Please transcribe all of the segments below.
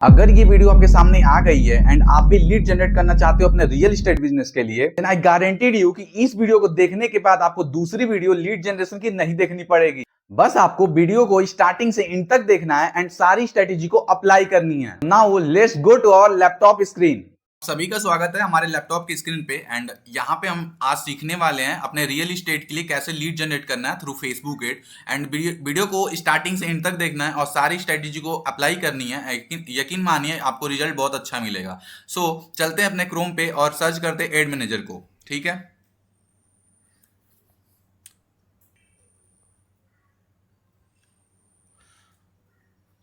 अगर ये वीडियो आपके सामने आ गई है एंड आप भी लीड जनरेट करना चाहते हो अपने रियल एस्टेट बिजनेस के लिए, देन आई गारंटीड यू कि इस वीडियो को देखने के बाद आपको दूसरी वीडियो लीड जनरेशन की नहीं देखनी पड़ेगी। बस आपको वीडियो को स्टार्टिंग से एंड तक देखना है एंड सारी स्ट्रेटेजी को अप्लाई करनी है। Now let's go to our laptop screen. सभी का स्वागत है हमारे लैपटॉप की स्क्रीन पे एंड यहाँ पे हम आज सीखने वाले हैं अपने रियल एस्टेट के लिए कैसे लीड जनरेट करना है through Facebook ad. And video को स्टार्टिंग से एंड तक देखना है और सारी स्ट्रेटेजी को अप्लाई करनी है। यकीन मानिए आपको रिजल्ट बहुत अच्छा मिलेगा। सो चलते हैं अपने क्रोम पे और सर्च करते हैं एड मैनेजर को। ठीक है,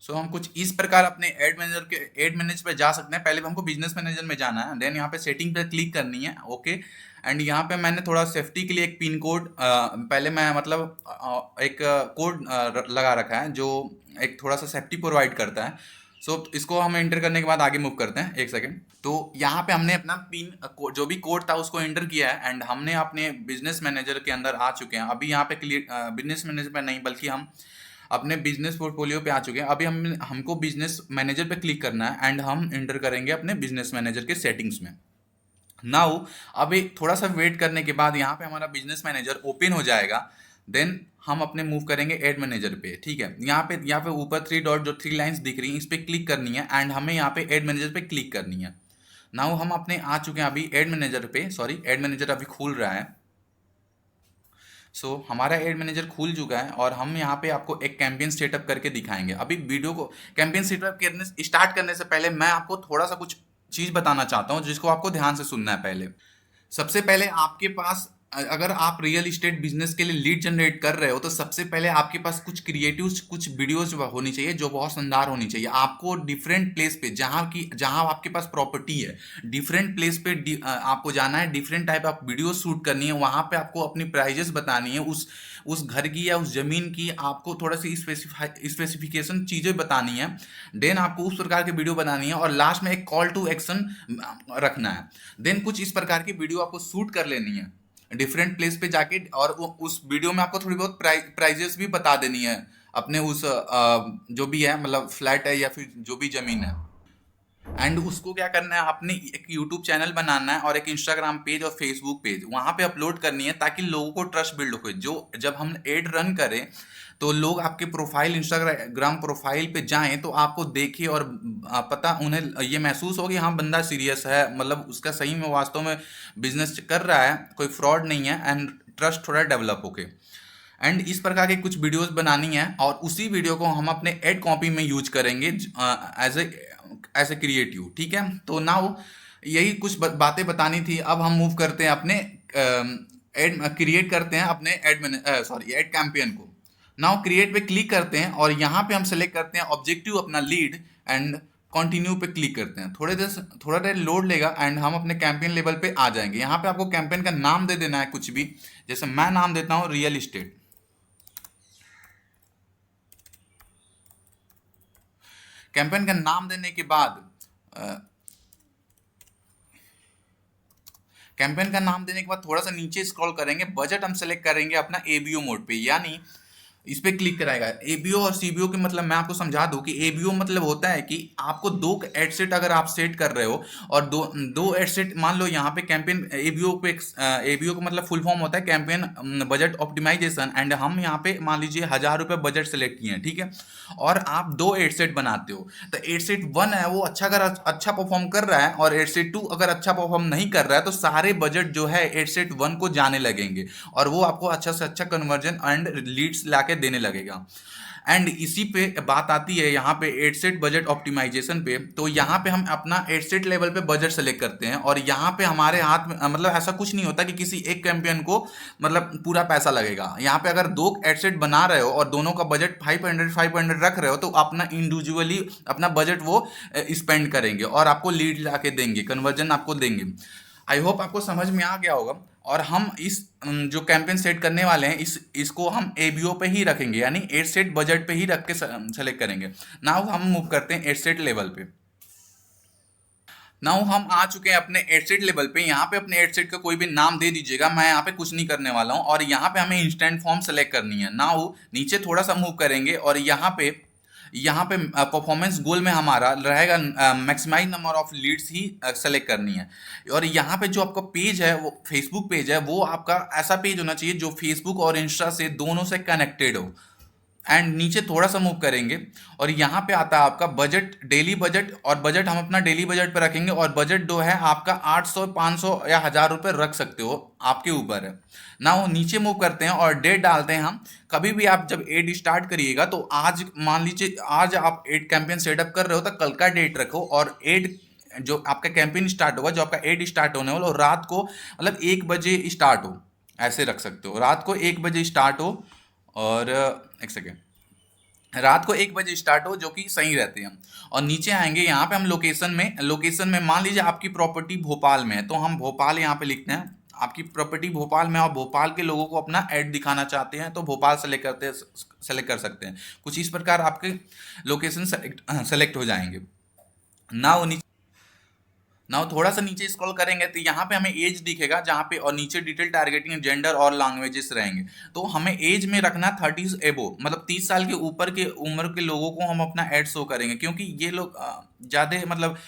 सो हम कुछ इस प्रकार अपने एड मैनेजर पे जा सकते हैं। पहले हमको बिजनेस मैनेजर में जाना है, देन यहाँ पे सेटिंग पे क्लिक करनी है। ओके, एंड यहाँ पे मैंने थोड़ा सेफ्टी के लिए एक पिन कोड पहले मैं एक कोड लगा रखा है जो एक थोड़ा सा सेफ्टी प्रोवाइड करता है। सो इसको हम एंटर करने के बाद आगे मूव करते हैं। एक सेकेंड, तो यहाँ पे हमने अपना पिन जो भी कोड था उसको एंटर किया है एंड हमने अपने बिजनेस मैनेजर के अंदर आ चुके हैं। अभी यहाँ पे क्लियर बिजनेस मैनेजर पे नहीं बल्कि हम अपने बिजनेस पोर्टफोलियो पे आ चुके हैं। अभी हमको बिजनेस मैनेजर पे क्लिक करना है एंड हम एंटर करेंगे अपने बिजनेस मैनेजर के सेटिंग्स में। नाउ अभी थोड़ा सा वेट करने के बाद यहाँ पे हमारा बिजनेस मैनेजर ओपन हो जाएगा। देन हम अपने मूव करेंगे एड मैनेजर पे। ठीक है, यहाँ पे ऊपर थ्री डॉट जो थ्री लाइंस दिख रही हैं इस पर क्लिक करनी है एंड हमें यहाँ पे एड मैनेजर पे क्लिक करनी है। नाउ हम अपने आ चुके हैं अभी एड मैनेजर पे। सॉरी, एड मैनेजर अभी खुल रहा है। सो हमारा एड मैनेजर खुल चुका है और हम यहाँ पे आपको एक कैंपेन सेटअप करके दिखाएंगे। अभी वीडियो को कैंपेन सेटअप करने स्टार्ट करने से पहले मैं आपको थोड़ा सा कुछ चीज़ बताना चाहता हूँ जिसको आपको ध्यान से सुनना है। पहले सबसे पहले आपके पास अगर आप रियल इस्टेट बिजनेस के लिए लीड जनरेट कर रहे हो तो सबसे पहले आपके पास कुछ क्रिएटिव कुछ वीडियोस होनी चाहिए जो बहुत शानदार होनी चाहिए। आपको डिफरेंट प्लेस पे जहाँ आपके पास प्रॉपर्टी है, डिफरेंट प्लेस पे आपको जाना है, different type of video shoot करनी है। वहाँ पे आपको अपनी प्राइजेस बतानी है, उस घर की या उस जमीन की आपको थोड़ा सी स्पेसिफिकेशन चीज़ें बतानी है। देन आपको उस प्रकार की वीडियो बनानी है और लास्ट में एक कॉल टू एक्शन रखना है। देन कुछ इस प्रकार की वीडियो आपको शूट कर लेनी है डिफरेंट प्लेस पे जाके और उस वीडियो में आपको थोड़ी बहुत प्राइजेस भी बता देनी है अपने उस जो भी है, मतलब फ्लैट है या फिर जो भी जमीन है। एंड उसको क्या करना है, आपने एक यूट्यूब चैनल बनाना है और एक इंस्टाग्राम पेज और फेसबुक पेज वहाँ पे अपलोड करनी है ताकि लोगों को ट्रस्ट बिल्ड हो। जो जब हम एड रन करें तो लोग आपके प्रोफाइल इंस्टाग्राम प्रोफाइल पे जाएं तो आपको देखे और पता उन्हें ये महसूस हो कि हाँ बंदा सीरियस है, मतलब उसका सही में वास्तव में बिजनेस कर रहा है, कोई फ्रॉड नहीं है एंड ट्रस्ट थोड़ा डेवलप होके। एंड इस प्रकार के कुछ वीडियोस बनानी है और उसी वीडियो को हम अपने एड कॉपी में यूज करेंगे एज ए क्रिएटिव। ठीक है, तो नाउ यही कुछ बातें बतानी थी। अब हम मूव करते हैं अपने एड क्रिएट करते हैं अपने एड कैंपेन को। नाउ क्रिएट पे क्लिक करते हैं और यहाँ पे हम सेलेक्ट करते हैं ऑब्जेक्टिव अपना लीड एंड कंटिन्यू पे क्लिक करते हैं। थोड़ा देर लोड लेगा एंड हम अपने कैंपेन लेवल पे आ जाएंगे। यहाँ पे आपको कैंपेन का नाम दे देना है कुछ भी, जैसे मैं नाम देता हूँ रियल इस्टेट। कैंपेन का नाम देने के बाद कैंपेन का नाम देने के बाद थोड़ा सा नीचे स्क्रॉल करेंगे, बजट हम सेलेक्ट करेंगे अपना एबीओ मोड पे, यानी इस पे क्लिक कराएगा। एबीओ और सीबीओ के मतलब मैं आपको समझा दूं कि एबीओ मतलब होता है कि आपको दो एड सेट अगर आप सेट कर रहे हो और दो एड सेट मान लो यहाँ पे कैंपेन एबीओ पे, एबीओ का मतलब फुल फॉर्म होता है कैंपेन बजट ऑप्टिमाइजेशन एंड हम यहाँ पे मान लीजिए 1000 रुपये बजट सेलेक्ट किए हैं। ठीक है, और आप दो एड सेट बनाते हो तो एड सेट 1 है वो अच्छा परफॉर्म कर रहा है और एड सेट 2 अगर अच्छा परफॉर्म नहीं कर रहा है तो सारे बजट जो है एड सेट 1 को जाने लगेंगे और वो आपको अच्छा से अच्छा कन्वर्जन एंड लीड्स लाके देने लगेगा। एंड इसी पे बात आती है यहाँ पे एडसेट बजट ऑप्टिमाइजेशन पे। तो यहाँ पे हम अपना एडसेट लेवल पे बजट सेलेक्ट करते हैं और यहाँ पे हमारे हाथ में मतलब ऐसा कुछ नहीं होता कि किसी एक कैंपेन को मतलब पूरा पैसा लगेगा। यहाँ पे अगर दो एडसेट बना रहे हो और दोनों का बजट 500 रख रहे हो तो अपना इंडिविजुअली अपना बजट वो स्पेंड करेंगे और आपको लीड ला के देंगे, कन्वर्जन आपको देंगे। आई होप आपको समझ में आ गया होगा। और हम इस जो कैंपेन सेट करने वाले हैं इसको हम एबीओ पे ही रखेंगे, यानी एड सेट बजट पे ही रख के सेलेक्ट करेंगे। नाउ हम मूव करते हैं एड सेट लेवल पे। नाउ हम आ चुके हैं अपने एड सेट लेवल पे। यहाँ पे अपने एड सेट का कोई भी नाम दे दीजिएगा, मैं यहाँ पे कुछ नहीं करने वाला हूँ। और यहाँ पे हमें इंस्टेंट फॉर्म सेलेक्ट करनी है। नाउ नीचे थोड़ा सा मूव करेंगे और यहाँ पे यहाँ पे परफॉर्मेंस गोल में हमारा रहेगा मैक्सिमाइज नंबर ऑफ लीड्स ही सेलेक्ट करनी है। और यहाँ पे जो आपका पेज है, वो फेसबुक पेज है, वो आपका ऐसा पेज होना चाहिए जो फेसबुक और इंस्टा से दोनों से कनेक्टेड हो। एंड नीचे थोड़ा सा मूव करेंगे और यहाँ पे आता है आपका बजट, डेली बजट। और बजट हम अपना डेली बजट पे रखेंगे और बजट जो है आपका 800, 500 या 1000 रुपये रख सकते हो, आपके ऊपर है ना। वो नीचे मूव करते हैं और डेट डालते हैं हम। कभी भी आप जब एड स्टार्ट करिएगा तो आज मान लीजिए आज आप एड कैंपेन सेटअप कर रहे हो तो कल का डेट रखो, और एड जो आपका कैंपेन स्टार्ट होगा, जो आपका एड स्टार्ट होने वाला, और रात को मतलब 1 बजे स्टार्ट हो, ऐसे रख सकते हो। रात को 1 बजे स्टार्ट हो, और एक सेकेंड, रात को 1 बजे स्टार्ट हो, जो कि सही रहते हैं। और नीचे आएंगे, यहाँ पे हम लोकेशन में मान लीजिए आपकी प्रॉपर्टी भोपाल में है तो हम भोपाल यहाँ पे लिखते हैं। आपकी प्रॉपर्टी भोपाल में और भोपाल के लोगों को अपना ऐड दिखाना चाहते हैं तो भोपाल सेलेक्ट कर सकते हैं। कुछ इस प्रकार आपके लोकेशन सेलेक्ट हो जाएंगे ना। वो ना थोड़ा सा नीचे स्क्रॉल करेंगे तो यहाँ पे हमें एज दिखेगा, जहाँ पे और नीचे डिटेल टारगेटिंग, जेंडर और लैंग्वेजेस रहेंगे। तो हमें एज में रखना 30 एबो, मतलब 30 साल के ऊपर के उम्र के लोगों को हम अपना ऐड शो करेंगे, क्योंकि ये लोग ज़्यादा मतलब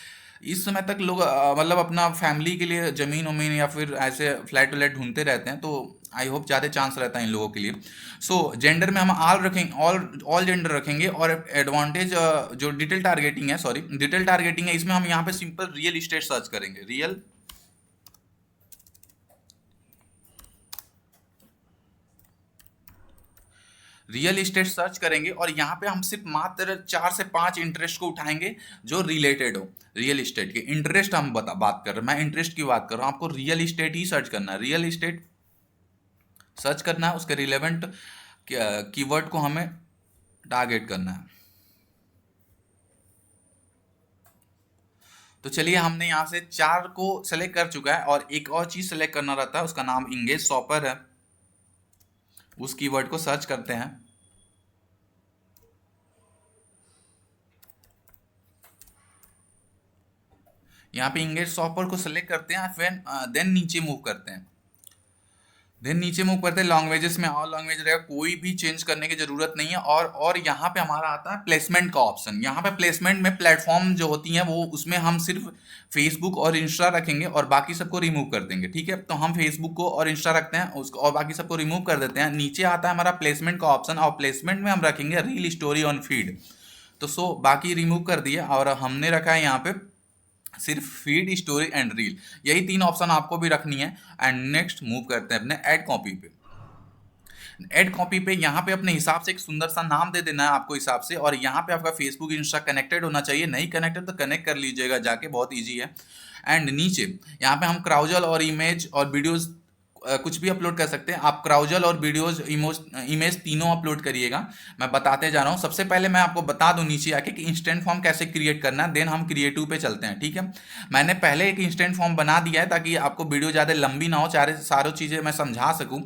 इस समय तक लोग मतलब अपना फैमिली के लिए ज़मीन वमीन या फिर ऐसे फ्लैट व्लैट ढूंढते रहते हैं, तो आई होप ज़्यादा चांस रहता है इन लोगों के लिए। सो जेंडर में हम ऑल रखेंगे, ऑल जेंडर रखेंगे। और एडवांटेज जो डिटेल टारगेटिंग है, सॉरी डिटेल टारगेटिंग है, इसमें हम यहाँ पे सिंपल रियल इस्टेट सर्च करेंगे। रियल इस्टेट सर्च करेंगे और यहाँ पे हम सिर्फ मात्र 4 से 5 इंटरेस्ट को उठाएंगे जो रिलेटेड हो रियल इस्टेट के। इंटरेस्ट हम बात कर रहे हैं, मैं इंटरेस्ट की बात कर रहा हूँ, आपको रियल इस्टेट ही सर्च करना है। रियल इस्टेट सर्च करना है, उसके रिलेवेंट कीवर्ड को हमें टारगेट करना है। तो चलिए, हमने यहाँ से 4 को सेलेक्ट कर चुका है और एक और चीज़ सेलेक्ट करना रहता है, उसका नाम इंगेज शॉपर है। उस कीवर्ड को सर्च करते हैं। यहाँ पे इंगेज शॉपर को सेलेक्ट करते हैं, फिर देन नीचे मूव करते हैं। लैंग्वेजेस में और लैंग्वेज रहेगा, कोई भी चेंज करने की जरूरत नहीं है। और यहाँ पे हमारा आता है प्लेसमेंट का ऑप्शन। यहाँ पे प्लेसमेंट में प्लेटफॉर्म जो होती हैं वो, उसमें हम सिर्फ फेसबुक और इंस्टा रखेंगे और बाकी सबको रिमूव कर देंगे। ठीक है, तो हम फेसबुक को और इंस्टा रखते हैं उसको, और बाकी सबको रिमूव कर देते हैं। नीचे आता है हमारा प्लेसमेंट का ऑप्शन, और प्लेसमेंट में हम रखेंगे रील स्टोरी ऑन फीड। तो बाकी रिमूव कर दिया और हमने रखा है यहाँ पे सिर्फ फीड, स्टोरी एंड रील। यही 3 ऑप्शन आपको भी रखनी है। एंड नेक्स्ट मूव करते हैं अपने ऐड कॉपी पे। ऐड कॉपी पे यहाँ पे अपने हिसाब से एक सुंदर सा नाम दे देना है आपको हिसाब से। और यहाँ पे आपका फेसबुक इंस्टा कनेक्टेड होना चाहिए, नहीं कनेक्टेड तो कनेक्ट कर लीजिएगा जाके, बहुत ईजी है। एंड नीचे यहाँ पे हम क्राउजल और इमेज और वीडियोज कुछ भी अपलोड कर सकते हैं। आप क्राउजल और वीडियोज, इमेज तीनों अपलोड करिएगा। मैं बताते जा रहा हूँ। सबसे पहले मैं आपको बता दूं नीचे आके कि इंस्टेंट फॉर्म कैसे क्रिएट करना है, देन हम क्रिएटिव पे चलते हैं। ठीक है, मैंने पहले एक इंस्टेंट फॉर्म बना दिया है ताकि आपको वीडियो ज़्यादा लंबी ना हो, सारी चीज़ें मैं समझा सकूँ।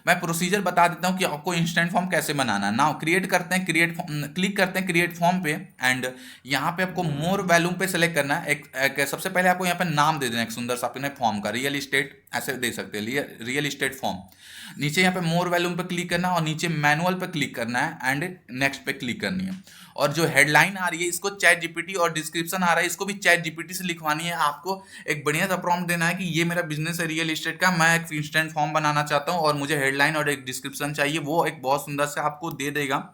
मैं प्रोसीजर बता देता हूँ कि आपको इंस्टेंट फॉर्म कैसे बनाना है। नाउ क्रिएट करते हैं, क्लिक करते हैं क्रिएट फॉर्म पे। एंड यहाँ पे आपको मोर वैल्यूम पे सेलेक्ट करना है। सबसे पहले आपको यहाँ पे नाम दे देना है एक सुंदर सा अपने फॉर्म का, रियल इस्टेट ऐसे दे सकते हैं, रियल इस्टेट फॉर्म। नीचे यहाँ पे मोर वैल्यूम पे क्लिक करना है और नीचे मैनुअल पे क्लिक करना है एंड नेक्स्ट पे क्लिक करनी है। और जो हेडलाइन आ रही है इसको चैट जीपीटी, और डिस्क्रिप्शन आ रहा है इसको भी चैट जीपीटी से लिखवानी है। आपको एक बढ़िया सा प्रॉम्प्ट देना है कि ये मेरा बिजनेस है रियल इस्टेट का, मैं एक इंस्टेंट फॉर्म बनाना चाहता हूँ और मुझे हेडलाइन और एक डिस्क्रिप्शन चाहिए। वो एक बहुत सुंदर से आपको दे देगा।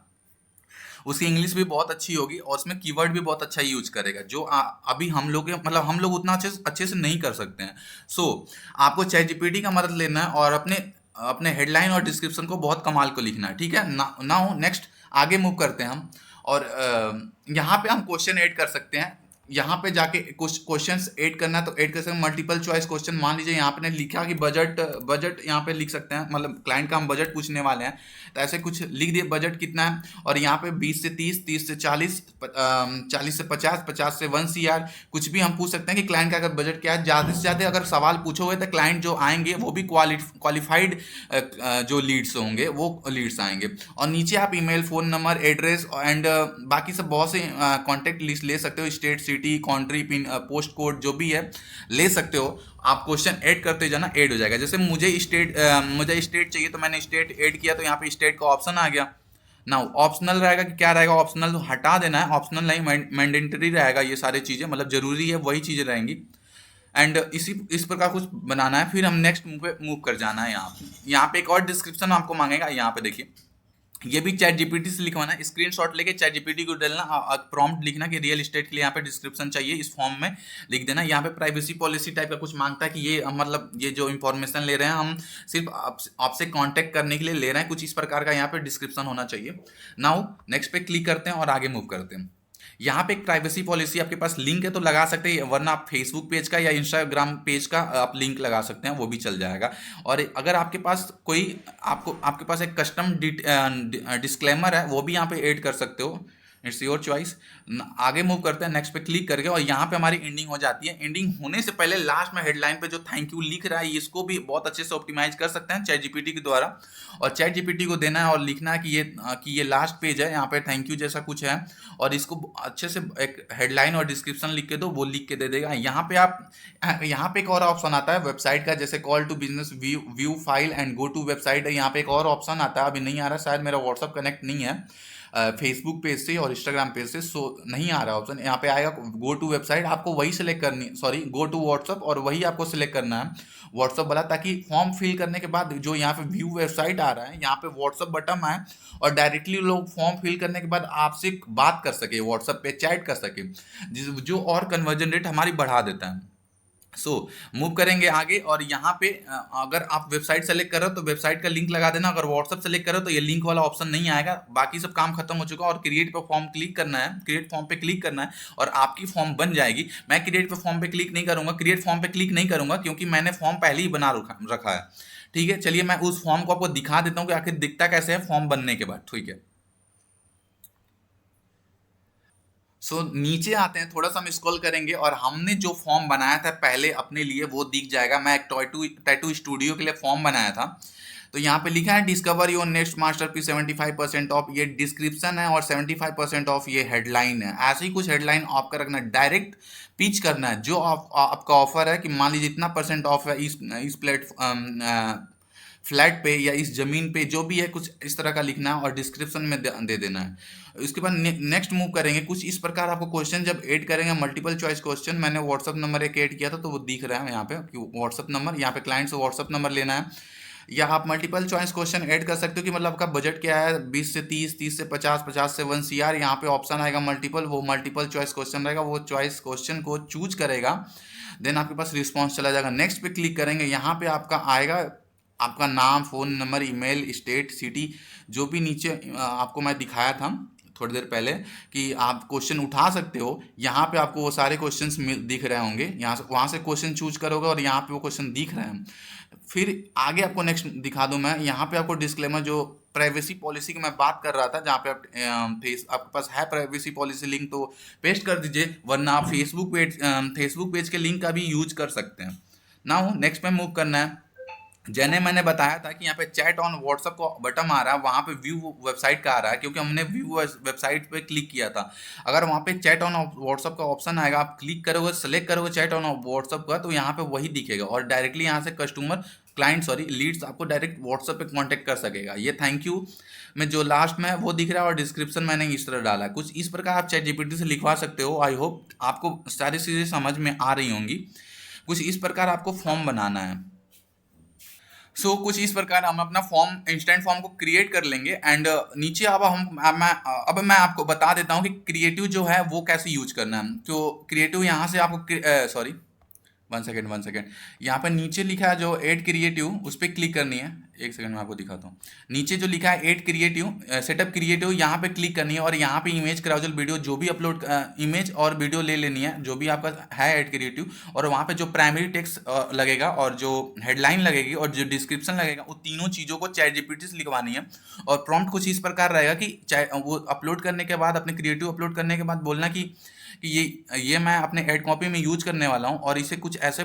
उसकी इंग्लिश भी बहुत अच्छी होगी और उसमें कीवर्ड भी बहुत अच्छा यूज करेगा, जो अभी हम लोग मतलब हम लोग उतना अच्छे से नहीं कर सकते हैं। आपको चैट जीपीटी का मदद लेना है और अपने हेडलाइन और डिस्क्रिप्शन को बहुत कमाल को लिखना है। ठीक है, नाउ नेक्स्ट आगे मूव करते हैं हम। और यहाँ पे हम क्वेश्चन ऐड कर सकते हैं। यहाँ पे जाके कुछ क्वेश्चंस ऐड करना है तो ऐड कर सकते हैं। मल्टीपल चॉइस क्वेश्चन, मान लीजिए यहाँ पे लिखा कि बजट यहाँ पे लिख सकते हैं, मतलब क्लाइंट का हम बजट पूछने वाले हैं तो ऐसे कुछ लिख दिए बजट कितना है। और यहाँ पे 20 से 30, 30 से 40, 40 से 50, 50 से 1 CR कुछ भी हम पूछ सकते हैं कि क्लाइंट का अगर बजट क्या है। ज़्यादा से ज़्यादा अगर सवाल पूछोगे तो क्लाइंट जो आएंगे वो भी क्वालिफाइड जो लीड्स होंगे वो लीड्स आएंगे। और नीचे आप email, phone number, address and बाकी सब बहुत से कॉन्टैक्ट लिस्ट ले सकते हो। State, city, country, pin, post code जो भी है ले सकते हो। आप क्वेश्चन ऐड करते जाना, ऐड हो जाएगा। जैसे मुझे स्टेट चाहिए तो मैंने स्टेट ऐड किया तो यहाँ पे स्टेट का ऑप्शन आ गया। नाउ ऑप्शनल रहेगा कि क्या रहेगा, ऑप्शनल हटा देना है, ऑप्शनल नहीं, मैंडेटरी रहेगा, ये सारी चीज़ें मतलब जरूरी है वही चीज़ें रहेंगी। एंड इस प्रकार कुछ बनाना है। फिर हम नेक्स्ट मूव कर जाना है। यहाँ पे एक और डिस्क्रिप्शन आपको मांगेगा, यहाँ पे देखिए, ये भी चैट जीपीटी से लिखवाना है, स्क्रीनशॉट लेके चैट जीपीटी को डालना, प्रॉम्प्ट लिखना कि रियल एस्टेट के लिए यहाँ पे डिस्क्रिप्शन चाहिए, इस फॉर्म में लिख देना। यहाँ पे प्राइवेसी पॉलिसी टाइप का कुछ मांगता है कि ये मतलब ये जो इंफॉर्मेशन ले रहे हैं हम सिर्फ आपसे कांटेक्ट करने के लिए ले रहे हैं, कुछ इस प्रकार का यहाँ पे डिस्क्रिप्शन होना चाहिए। नाउ नेक्स्ट पे क्लिक करते हैं और आगे मूव करते हैं। यहाँ पे एक प्राइवेसी पॉलिसी आपके पास लिंक है तो लगा सकते हैं, वरना आप फेसबुक पेज का या इंस्टाग्राम पेज का आप लिंक लगा सकते हैं, वो भी चल जाएगा। और अगर आपके पास कोई आपके पास एक कस्टम डिस्क्लेमर है, वो भी यहाँ पे ऐड कर सकते हो, इट्स योर चॉइस। आगे मूव करते हैं नेक्स्ट पे क्लिक करके, और यहाँ पे हमारी एंडिंग हो जाती है। एंडिंग होने से पहले लास्ट में हेडलाइन पे जो थैंक यू लिख रहा है, इसको भी बहुत अच्छे से ऑप्टिमाइज कर सकते हैं चैट जीपीटी के द्वारा। और चैट जीपीटी को देना है और लिखना है कि ये लास्ट पेज है, यहाँ पे थैंक यू जैसा कुछ है, और इसको अच्छे से एक हेडलाइन और डिस्क्रिप्शन लिख के दो, वो लिख के दे देगा। यहाँ पे एक और ऑप्शन आता है वेबसाइट का, जैसे call to business, view file and go to website है। यहाँ पे एक और ऑप्शन आता है, अभी नहीं आ रहा, शायद मेरा व्हाट्सअप कनेक्ट नहीं है फेसबुक पेज से और इंस्टाग्राम पेज से, सो नहीं आ रहा ऑप्शन। यहाँ पे आएगा गो टू वेबसाइट, आपको वही सिलेक्ट करनी, सॉरी गो टू व्हाट्सअप, और वही आपको सिलेक्ट करना है व्हाट्सअप वाला, ताकि फॉर्म फिल करने के बाद जो यहाँ पे व्यू वेबसाइट आ रहा है, यहाँ पे व्हाट्सअप बटन आए और डायरेक्टली लोग फॉर्म फिल करने के बाद आपसे बात कर सके, व्हाट्सअप पे चैट कर सके, जो और कन्वर्जन रेट हमारी बढ़ा देता है। मूव करेंगे आगे, और यहाँ पे अगर आप वेबसाइट सेलेक्ट करो तो वेबसाइट का लिंक लगा देना, अगर व्हाट्सअप सेलेक्ट करो तो ये लिंक वाला ऑप्शन नहीं आएगा। बाकी सब काम खत्म हो चुका, और क्रिएट पे फॉर्म क्लिक करना है, क्रिएट फॉर्म पे क्लिक करना है और आपकी फॉर्म बन जाएगी। मैं क्रिएट पे फॉर्म पे क्लिक नहीं करूंगा, क्रिएट फॉर्म पे क्लिक नहीं करूंगा, क्योंकि मैंने फॉर्म पहले ही बना रखा है। ठीक है, चलिए मैं उस फॉर्म को आपको दिखा देता हूँ कि आखिर दिखता कैसे है फॉर्म बनने के बाद। ठीक है, नीचे आते हैं, थोड़ा सा हम स्क्रॉल करेंगे और हमने जो फॉर्म बनाया था पहले अपने लिए वो दिख जाएगा। मैं एक टैटू स्टूडियो के लिए फॉर्म बनाया था, तो यहाँ पे लिखा है discover your next masterpiece 75% of, ये डिस्क्रिप्शन है, और 75% ऑफ ये हेडलाइन है। ऐसे ही कुछ हेडलाइन आपका रखना है, डायरेक्ट पिच करना है जो आपका ऑफर है, कि मान लीजिए इतना परसेंट ऑफ है इस फ्लैट पे या इस जमीन पे, जो भी है कुछ इस तरह का लिखना है और डिस्क्रिप्शन में दे देना है। उसके बाद नेक्स्ट मूव करेंगे, कुछ इस प्रकार आपको क्वेश्चन जब ऐड करेंगे, मल्टीपल चॉइस क्वेश्चन, मैंने व्हाट्सअप नंबर एक ऐड किया था तो वो दिख रहा है यहाँ पे व्हाट्सअप नंबर, यहाँ पे क्लाइंट से व्हाट्सअप नंबर लेना है। या आप मल्टीपल चॉइस क्वेश्चन ऐड कर सकते हो कि मतलब आपका बजट क्या है, 20 से 30, 30 से 50, 50 से 1 CR। यहाँ पे ऑप्शन आएगा मल्टीपल, वो मल्टीपल चॉइस क्वेश्चन रहेगा, वो चॉइस क्वेश्चन को चूज करेगा, देन आपके पास रिस्पॉन्स चला जाएगा। नेक्स्ट पे क्लिक करेंगे, यहाँ पे आपका आएगा आपका नाम, phone number, email, state, city, जो भी नीचे आपको मैं दिखाया था थोड़ी देर पहले कि आप क्वेश्चन उठा सकते हो। यहाँ पे आपको वो सारे क्वेश्चंस दिख रहे होंगे, यहाँ से वहाँ से क्वेश्चन चूज करोगे और यहाँ पे वो क्वेश्चन दिख रहे हैं। फिर आगे आपको नेक्स्ट दिखा दूँ मैं, यहाँ पे आपको डिस्क्लेमर, जो प्राइवेसी पॉलिसी की मैं बात कर रहा था, जहाँ पे आपके पास है प्राइवेसी पॉलिसी लिंक, तो पेस्ट कर दीजिए, वरना आप फेसबुक पेज के लिंक का भी यूज कर सकते हैं। नाउ नेक्स्ट पे मूव करना है। जैसे मैंने बताया था कि यहाँ पे चैट ऑन व्हाट्सअप का बटन आ रहा है, वहाँ पे व्यू वेबसाइट का आ रहा है, क्योंकि हमने व्यू वेबसाइट पे क्लिक किया था। अगर वहाँ पे चैट ऑन व्हाट्सअप का ऑप्शन आएगा, आप क्लिक करोगे, सेलेक्ट करोगे चैट ऑन व्हाट्सअप का, तो यहाँ पे वही दिखेगा, और डायरेक्टली यहाँ से लीड्स आपको डायरेक्ट व्हाट्सअप पे कांटेक्ट कर सकेगा। ये थैंक यू में जो लास्ट में है वो दिख रहा है, और डिस्क्रिप्शन मैंने इस तरह डाला है। कुछ इस प्रकार आप चैट जीपीटी से लिखवा सकते हो। आई होप आपको सारी चीज़ें समझ में आ रही होंगी। कुछ इस प्रकार आपको फॉर्म बनाना है। कुछ इस प्रकार हम अपना फॉर्म, इंस्टेंट फॉर्म को क्रिएट कर लेंगे। एंड नीचे अब मैं आपको बता देता हूँ कि क्रिएटिव जो है वो कैसे यूज करना है। तो क्रिएटिव यहाँ से आपको सॉरी, वन सेकेंड, यहाँ पे नीचे लिखा है जो ऐड क्रिएटिव, उस पर क्लिक करनी है। एक सेकंड में आपको दिखाता हूँ। नीचे जो लिखा है ऐड क्रिएटिव, सेटअप क्रिएटिव, यहाँ पे क्लिक करनी है, और यहाँ पे इमेज क्राउजल वीडियो जो भी अपलोड, इमेज और वीडियो ले लेनी है जो भी आपका है ऐड क्रिएटिव। और वहाँ पे जो प्राइमरी टेक्स्ट लगेगा और जो हेडलाइन लगेगी और जो डिस्क्रिप्शन लगेगा, वो तीनों चीज़ों को चैट जीपीटी से लिखवानी है। और प्रॉम्प्ट कुछ इस प्रकार रहेगा कि वो अपलोड करने के बाद, अपने क्रिएटिव अपलोड करने के बाद बोलना कि ये मैं अपने एड कॉपी में यूज करने वाला हूँ, और इसे कुछ ऐसे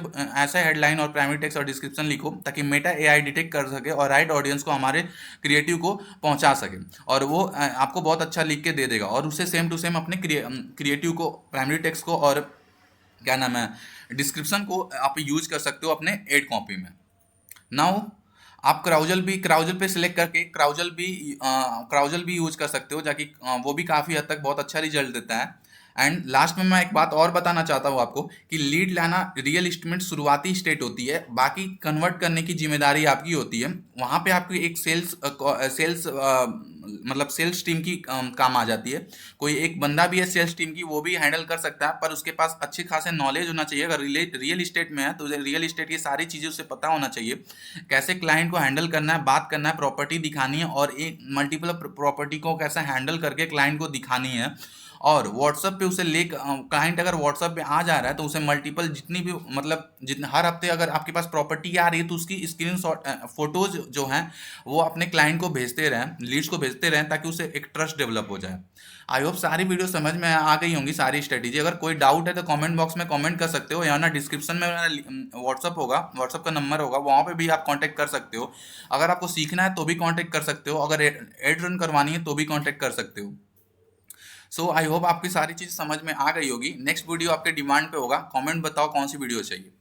हेडलाइन और प्राइमरी टेक्स्ट और डिस्क्रिप्शन लिखो ताकि मेटा एआई डिटेक्ट कर सके और राइट ऑडियंस को, हमारे क्रिएटिव को पहुंचा सके। और वो आपको बहुत अच्छा लिख के दे देगा, और उसे सेम टू सेम अपने क्रिएटिव को, प्राइमरी टेक्स्ट को और क्या नाम है डिस्क्रिप्शन को आप यूज कर सकते हो अपने एड कॉपी में। नाउ आप क्राउजल पे सिलेक्ट करके क्राउजल भी यूज कर सकते हो, जाकि वो भी काफ़ी हद तक बहुत अच्छा रिजल्ट देता है। एंड लास्ट में मैं एक बात और बताना चाहता हूँ आपको कि लीड लाना रियल इस्टेट में शुरुआती स्टेट होती है, बाकी कन्वर्ट करने की जिम्मेदारी आपकी होती है। वहाँ पे आपकी एक सेल्स मतलब सेल्स टीम की काम आ जाती है। कोई एक बंदा भी है सेल्स टीम की, वो भी हैंडल कर सकता है, पर उसके पास अच्छे खासे नॉलेज होना चाहिए। अगर रियल इस्टेट में है तो रियल इस्टेट की सारी चीज़ें उसे पता होना चाहिए, कैसे क्लाइंट को हैंडल करना है, बात करना है, प्रॉपर्टी दिखानी है, और एक मल्टीपल प्रॉपर्टी को कैसे हैंडल करके क्लाइंट को दिखानी है। और व्हाट्सएप पे उसे ले क्लाइंट अगर व्हाट्सएप पे आ जा रहा है तो उसे मल्टीपल जितनी भी मतलब जितने हर हफ्ते अगर आपके पास प्रॉपर्टी आ रही है तो उसकी स्क्रीन शॉट फोटोज जो हैं वो अपने क्लाइंट को भेजते रहें, लीड्स को भेजते रहें, ताकि उसे एक ट्रस्ट डेवलप हो जाए। आई होप सारी वीडियो समझ में आ गई होंगी, सारी स्ट्रेटेजी। अगर कोई डाउट है तो कमेंट बॉक्स में कमेंट कर सकते हो, या ना डिस्क्रिप्शन में मेरा व्हाट्सअप होगा, व्हाट्सअप का नंबर होगा, वहाँ पे भी आप कांटेक्ट कर सकते हो। अगर आपको सीखना है तो भी कांटेक्ट कर सकते हो, अगर एड रन करवानी है तो भी कांटेक्ट कर सकते हो। सो आई होप आपकी सारी चीज़ समझ में आ गई होगी। नेक्स्ट वीडियो आपके डिमांड पे होगा, कमेंट बताओ कौन सी वीडियो चाहिए।